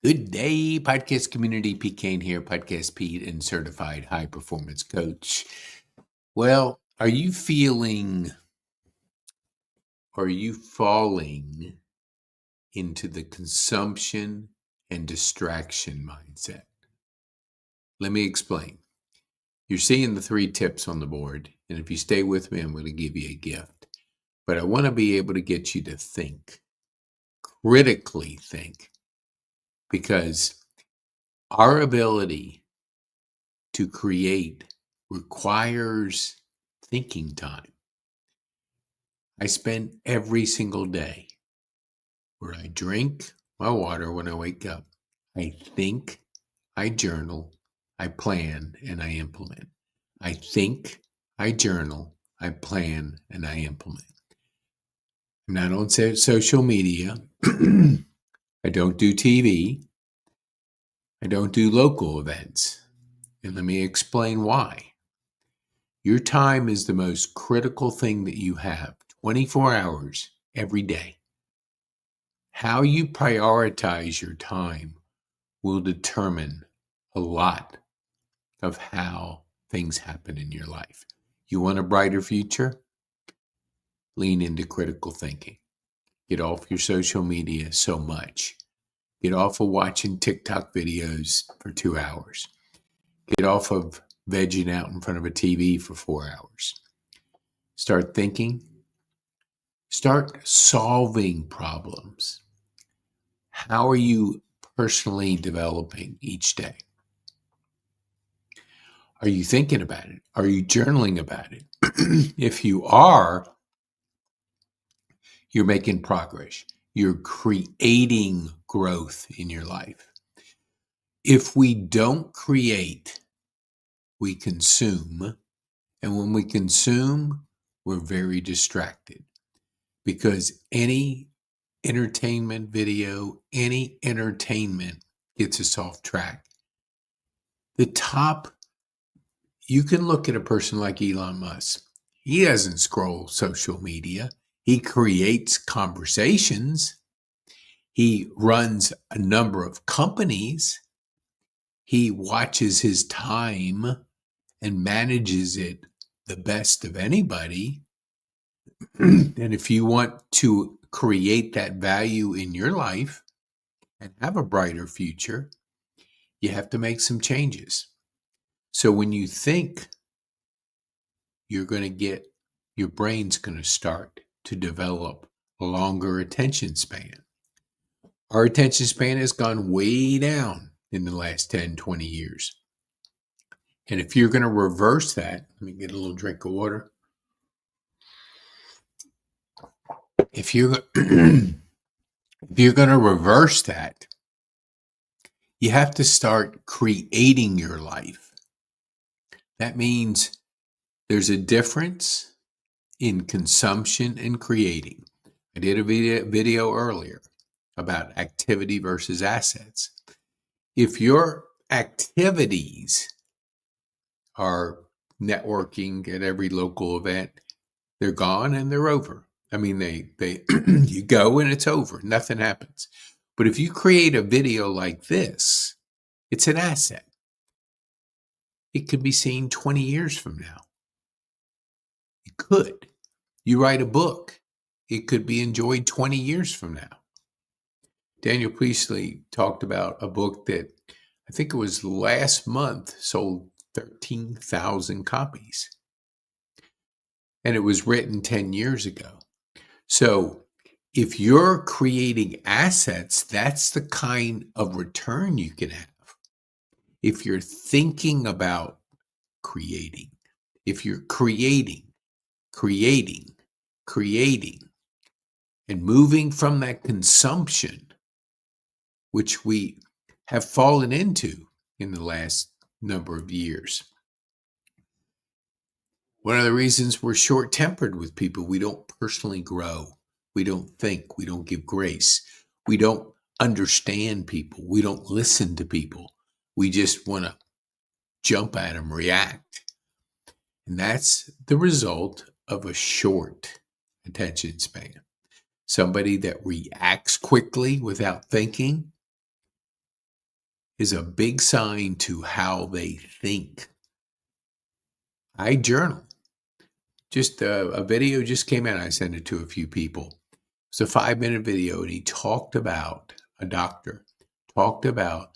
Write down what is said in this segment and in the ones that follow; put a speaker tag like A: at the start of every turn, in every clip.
A: Good day, podcast community. Pete Kane here, Podcast Pete and certified high performance coach. Well, are you falling into the consumption and distraction mindset? Let me explain. You're seeing the 3 tips on the board, and if you stay with me, I'm going to give you a gift. But I want to be able to get you to think, critically think, because our ability to create requires thinking time. I spend every single day where I drink my water when I wake up. I think, I journal, I plan, and I implement. I think, I journal, I plan, and I implement. I'm not on social media. I don't do TV. I don't do local events. And let me explain why. Your time is the most critical thing that you have, 24 hours every day. How you prioritize your time will determine a lot of how things happen in your life. You want a brighter future? Lean into critical thinking. Get off your social media so much. Get off of watching TikTok videos for 2 hours. Get off of vegging out in front of a TV for 4 hours. Start thinking. Start solving problems. How are you personally developing each day? Are you thinking about it? Are you journaling about it? If you are, you're making progress. You're creating growth in your life. If we don't create, we consume. And when we consume, we're very distracted because any entertainment video, any entertainment gets us off track. You can look at a person like Elon Musk. He doesn't scroll social media. He creates conversations. He runs a number of companies. He watches his time and manages it the best of anybody. And if you want to create that value in your life and have a brighter future, you have to make some changes. So when you think, your brain's going to start to develop a longer attention span. Our attention span has gone way down in the last 10, 20 years. And if you're going to reverse that, let me get a little drink of water. If you're going to reverse that, you have to start creating your life. That means there's a difference in consumption and creating. I did a video earlier about activity versus assets. If your activities are networking at every local event, they're gone and they're over. I mean, they you go and it's over. Nothing happens. But if you create a video like this, it's an asset. It could be seen 20 years from now. It could. You write a book. It could be enjoyed 20 years from now. Daniel Priestley talked about a book that I think it was last month sold 13,000 copies. And it was written 10 years ago. So if you're creating assets, that's the kind of return you can have. If you're thinking about creating, if you're creating, and moving from that consumption, which we have fallen into in the last number of years. One of the reasons we're short-tempered with people, we don't personally grow. We don't think. We don't give grace. We don't understand people. We don't listen to people. We just want to jump at them, react. And that's the result of a short attention span. Somebody that reacts quickly without thinking is a big sign to how they think. I journal. Just a video just came out. I sent it to a few people. It's a 5-minute video, and he talked about a doctor, talked about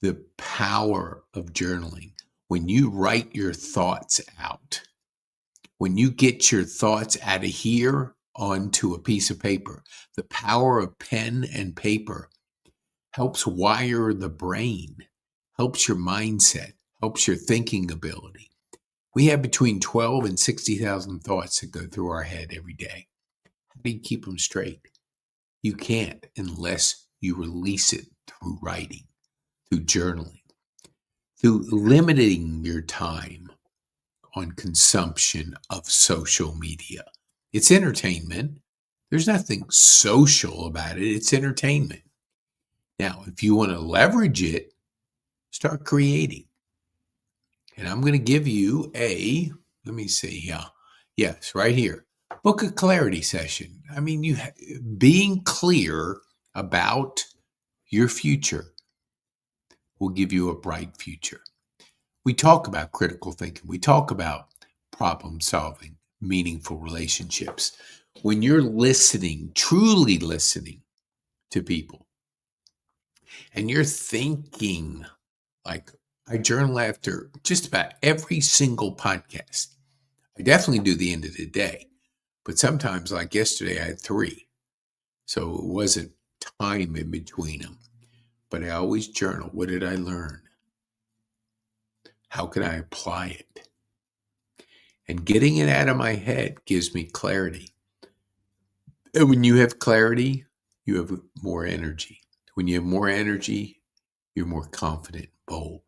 A: the power of journaling. When you write your thoughts out, when you get your thoughts out of here onto a piece of paper, the power of pen and paper helps wire the brain, helps your mindset, helps your thinking ability. We have between 12 and 60,000 thoughts that go through our head every day. How do you keep them straight? You can't unless you release it through writing, through journaling, through limiting your time on consumption of social media. It's entertainment. There's nothing social about it. It's entertainment. Now, if you want to leverage it, start creating. And I'm going to give you let me see here. Yes, right here. Book a clarity session. I mean, being clear about your future will give you a bright future. We talk about critical thinking. We talk about problem solving, meaningful relationships. When you're listening, truly listening to people, and you're thinking, like I journal after just about every single podcast. I definitely do the end of the day, but sometimes, like yesterday, I had 3. So it wasn't time in between them. But I always journal. What did I learn? How can I apply it? And getting it out of my head gives me clarity. And when you have clarity, you have more energy. When you have more energy, you're more confident, bold,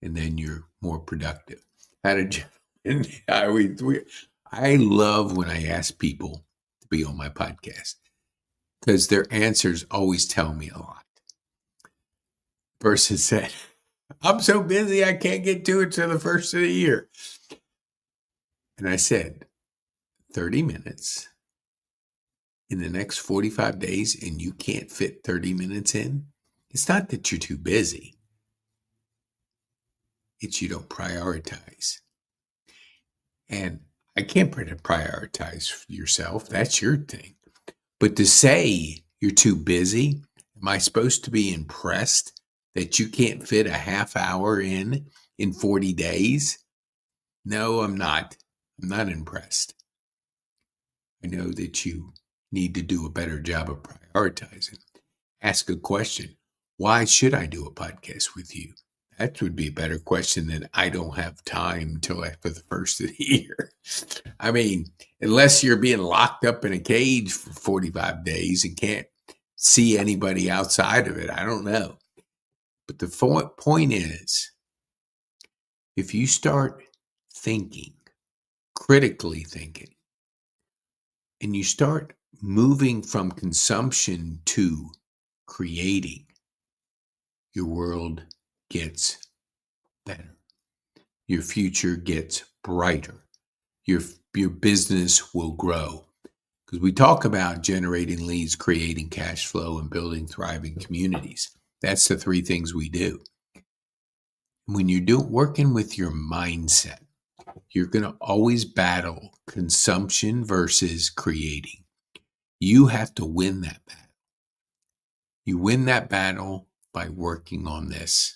A: and then you're more productive. How did you? And I love when I ask people to be on my podcast because their answers always tell me a lot. Person said, I'm so busy I can't get to it till the first of the year. And I said, 30 minutes in the next 45 days and you can't fit 30 minutes in? It's not that you're too busy. It's you don't prioritize. And I can't prioritize yourself. That's your thing. But to say you're too busy, am I supposed to be impressed that you can't fit a half hour in 40 days? No, I'm not. I'm not impressed. I know that you need to do a better job of prioritizing. Ask a question. Why should I do a podcast with you? That would be a better question than I don't have time till after the first of the year. I mean, unless you're being locked up in a cage for 45 days and can't see anybody outside of it, I don't know. But the point is, if you start thinking, critically thinking, and you start moving from consumption to creating, your world gets better. Your future gets brighter. Your business will grow. Because we talk about generating leads, creating cash flow, and building thriving communities. That's the 3 things we do. When you're working with your mindset, you're going to always battle consumption versus creating. You have to win that battle. You win that battle by working on this.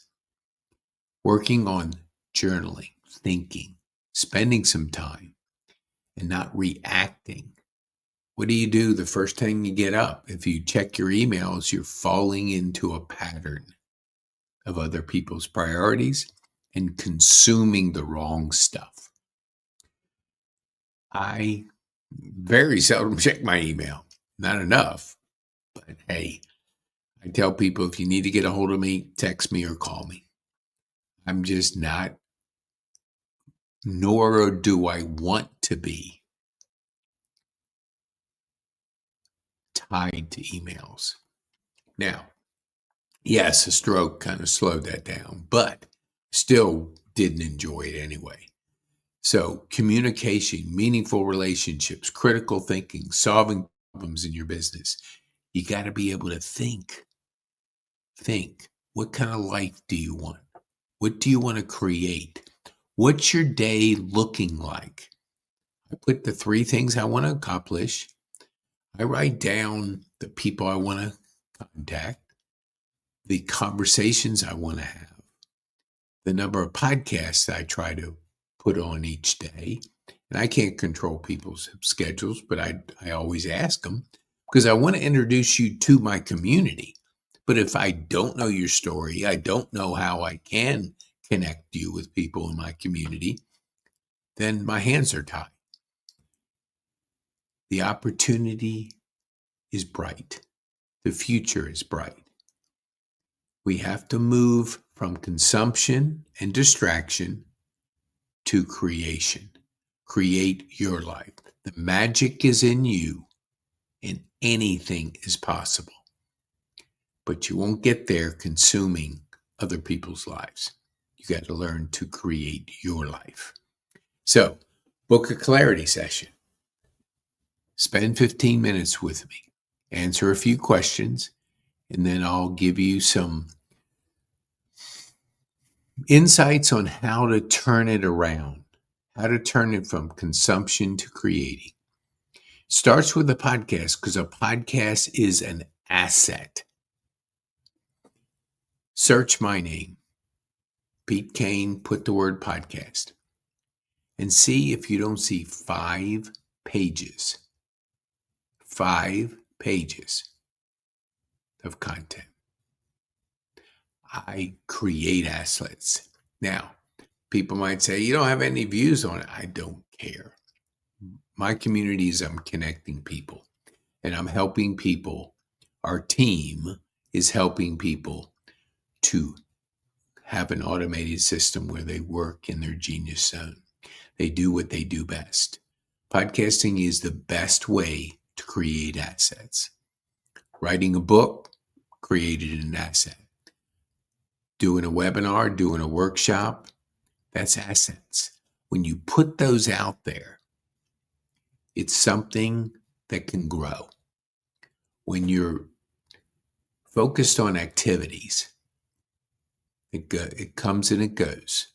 A: Working on journaling, thinking, spending some time, and not reacting. What do you do the first time you get up? If you check your emails, you're falling into a pattern of other people's priorities and consuming the wrong stuff. I very seldom check my email. Not enough. But hey, I tell people if you need to get a hold of me, text me or call me. I'm just not, nor do I want to be tied to emails. Now, yes, a stroke kind of slowed that down, but still didn't enjoy it anyway. So communication, meaningful relationships, critical thinking, solving problems in your business. You got to be able to think. Think. What kind of life do you want? What do you want to create? What's your day looking like? I put the 3 things I want to accomplish. I write down the people I want to contact, the conversations I want to have, the number of podcasts I try to put on each day. And I can't control people's schedules, but I always ask them because I want to introduce you to my community. But if I don't know your story, I don't know how I can connect you with people in my community, then my hands are tied. The opportunity is bright. The future is bright. We have to move from consumption and distraction to creation. Create your life. The magic is in you, and anything is possible. But you won't get there consuming other people's lives. You got to learn to create your life. So, book a clarity session. Spend 15 minutes with me. Answer a few questions, and then I'll give you some insights on how to turn it around, how to turn it from consumption to creating. Starts with a podcast because a podcast is an asset. Search my name, Pete Kane, put the word podcast, and see if you don't see 5 pages. 5 pages of content. I create assets. Now, people might say, you don't have any views on it. I don't care. My community is I'm connecting people and I'm helping people. Our team is helping people to have an automated system where they work in their genius zone. They do what they do best. Podcasting is the best way to create assets. Writing a book created an asset. Doing a webinar, doing a workshop, that's assets. When you put those out there, it's something that can grow. When you're focused on activities, it comes and it goes.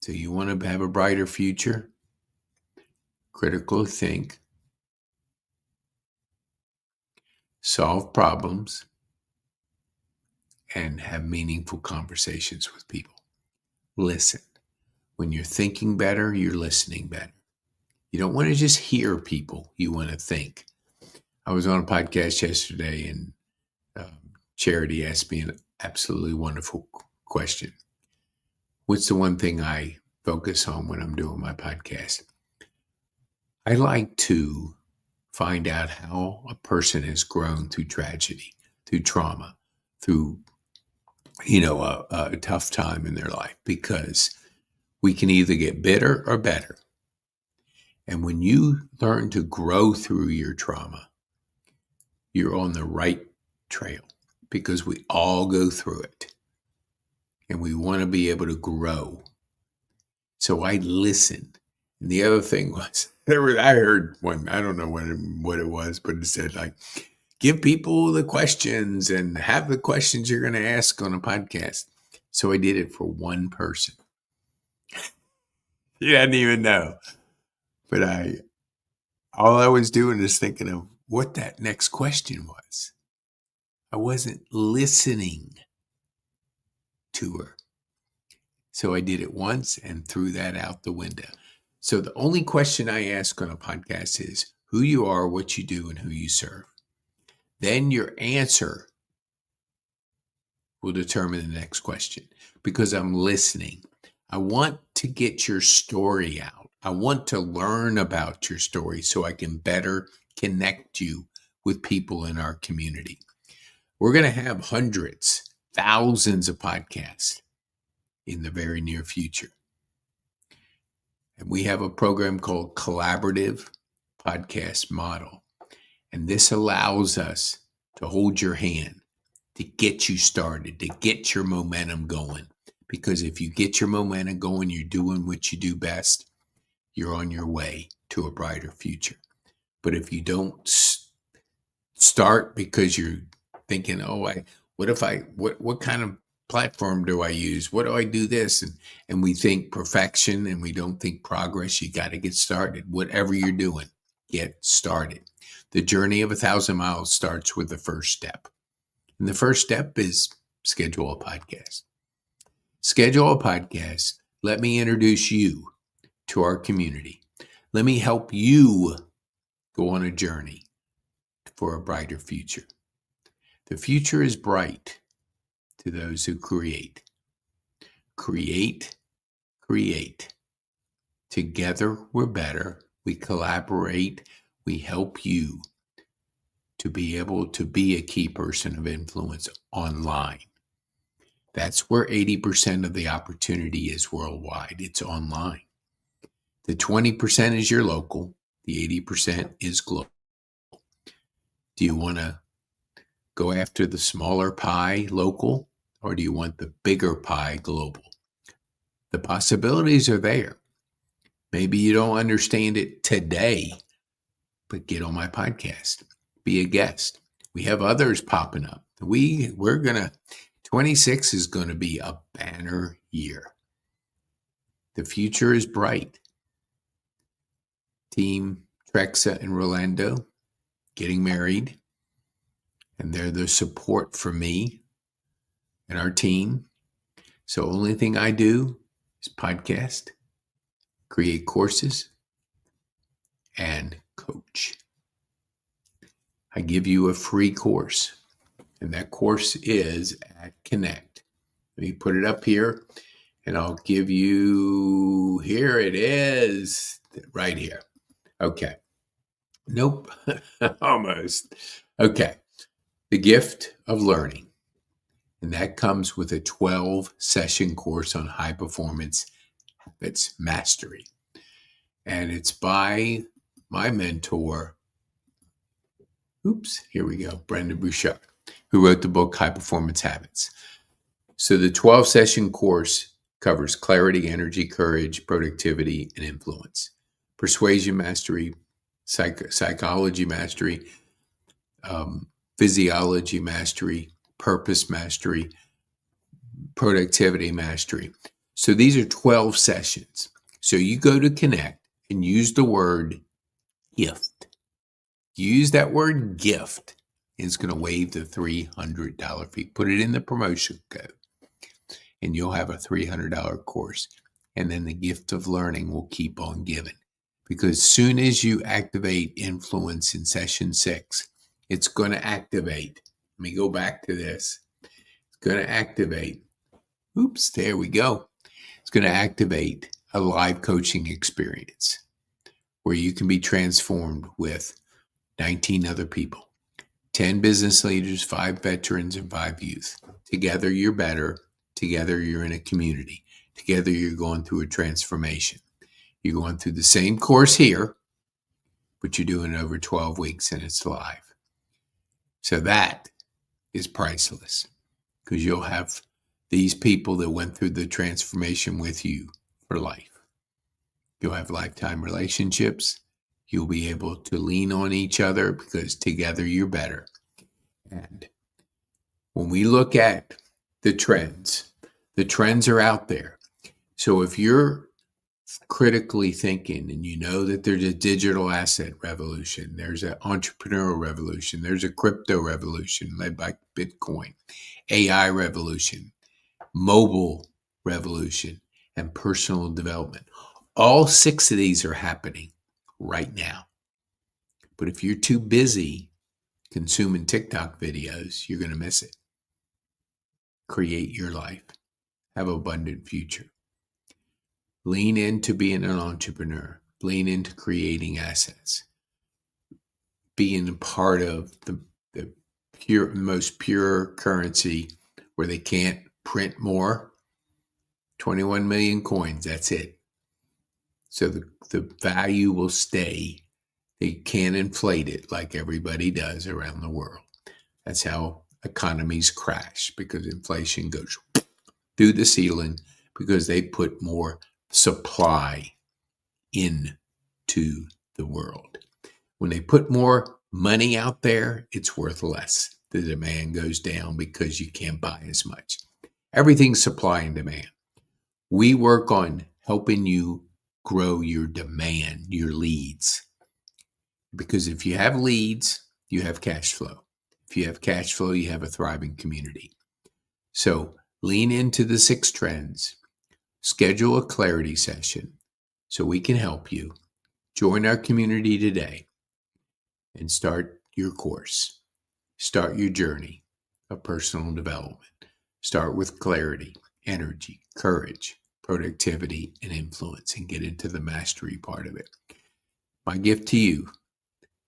A: So you want to have a brighter future? Critical think, solve problems, and have meaningful conversations with people. Listen. When you're thinking better, you're listening better. You don't want to just hear people. You want to think. I was on a podcast yesterday and Charity asked me an absolutely wonderful question. What's the one thing I focus on when I'm doing my podcast? I like to find out how a person has grown through tragedy, through trauma, through, a tough time in their life, because we can either get bitter or better. And when you learn to grow through your trauma, you're on the right trail because we all go through it. And we want to be able to grow. So I listened. And the other thing was, I heard one, I don't know what it was, but it said like, give people the questions and have the questions you're going to ask on a podcast. So I did it for one person. You didn't even know. But all I was doing is thinking of what that next question was. I wasn't listening to her. So I did it once and threw that out the window. So the only question I ask on a podcast is who you are, what you do, and who you serve. Then your answer will determine the next question because I'm listening. I want to get your story out. I want to learn about your story so I can better connect you with people in our community. We're going to have hundreds, thousands of podcasts in the very near future. And we have a program called Collaborative Podcast Model. And this allows us to hold your hand, to get you started, to get your momentum going. Because if you get your momentum going, you're doing what you do best, you're on your way to a brighter future. But if you don't start because you're thinking, what kind of platform do I use? What do I do this? And we think perfection and we don't think progress. You got to get started. Whatever you're doing, get started. The journey of 1,000 miles starts with the first step. And the first step is schedule a podcast. Schedule a podcast. Let me introduce you to our community. Let me help you go on a journey for a brighter future. The future is bright to those who create. Create, create. Together we're better. We collaborate. We help you to be able to be a key person of influence online. That's where 80% of the opportunity is worldwide. It's online. The 20% is your local. The 80% is global. Do you want to go after the smaller pie local, or do you want the bigger pie global? The possibilities are there. Maybe you don't understand it today, but get on my podcast. Be a guest. We have others popping up. 26 is going to be a banner year. The future is bright. Team Trexa and Rolando getting married, and they're the support for me and our team. So only thing I do is podcast, create courses, and coach. I give you a free course, and that course is at Connect. Let me put it up here, and I'll give you, here it is, right here. Okay. Nope. Almost. Okay. The gift of learning. And that comes with a 12-session course on high performance habits mastery. And it's by my mentor, here we go, Brendon Burchard, who wrote the book High Performance Habits. So the 12-session course covers clarity, energy, courage, productivity, and influence, persuasion mastery, psychology mastery, physiology mastery, purpose mastery, productivity mastery. So these are 12 sessions. So you go to Connect and use the word gift. Use that word gift. It's going to waive the $300 fee. Put it in the promotion code and you'll have a $300 course. And then the gift of learning will keep on giving. Because soon as you activate influence in session 6, it's going to activate. Let me go back to this. It's going to activate. There we go. It's going to activate a live coaching experience where you can be transformed with 19 other people, 10 business leaders, 5 veterans, and 5 youth. Together, you're better. Together, you're in a community. Together, you're going through a transformation. You're going through the same course here, but you're doing it over 12 weeks and it's live. So that is priceless because you'll have these people that went through the transformation with you for life. You'll have lifetime relationships. You'll be able to lean on each other because together you're better. And when we look at the trends are out there. So if you're critically thinking and you know that there's a digital asset revolution, there's an entrepreneurial revolution, there's a crypto revolution led by Bitcoin, AI revolution, mobile revolution, and personal development. All 6 of these are happening right now. But if you're too busy consuming TikTok videos, you're going to miss it. Create your life. Have an abundant future. Lean into being an entrepreneur. Lean into creating assets. Being a part of the most pure currency where they can't print more. 21 million coins, that's it. So the value will stay. They can't inflate it like everybody does around the world. That's how economies crash, because inflation goes through the ceiling because they put more supply into the world. When they put more money out there, it's worth less. the demand goes down because you can't buy as much. Everything's supply and demand. We work on helping you grow your demand, your leads. Because if you have leads, you have cash flow. If you have cash flow, you have a thriving community. So lean into the 6 trends, schedule a clarity session so we can help you. Join our community today and start your course. Start your journey of personal development. Start with clarity, energy, courage, productivity, and influence, and get into the mastery part of it. My gift to you,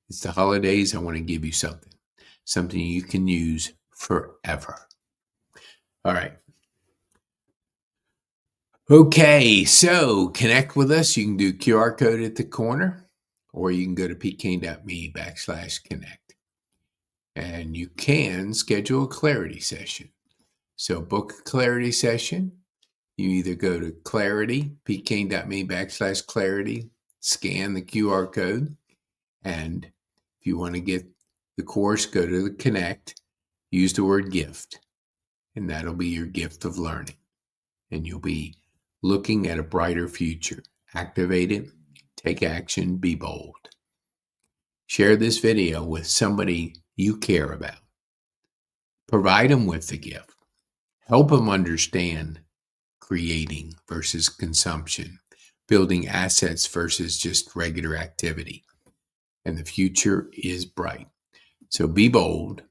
A: it's the holidays. I want to give you something you can use forever. All right. Okay, so connect with us. You can do QR code at the corner, or you can go to pkane.me/connect. And you can schedule a clarity session. So book a clarity session. You either go to clarity, pkane.me/clarity, scan the QR code, and if you want to get the course, go to the connect, use the word gift, and that'll be your gift of learning. And you'll be looking at a brighter future. Activate it, take action, be bold. Share this video with somebody you care about. Provide them with the gift. Help them understand creating versus consumption, building assets versus just regular activity. And the future is bright. So be bold,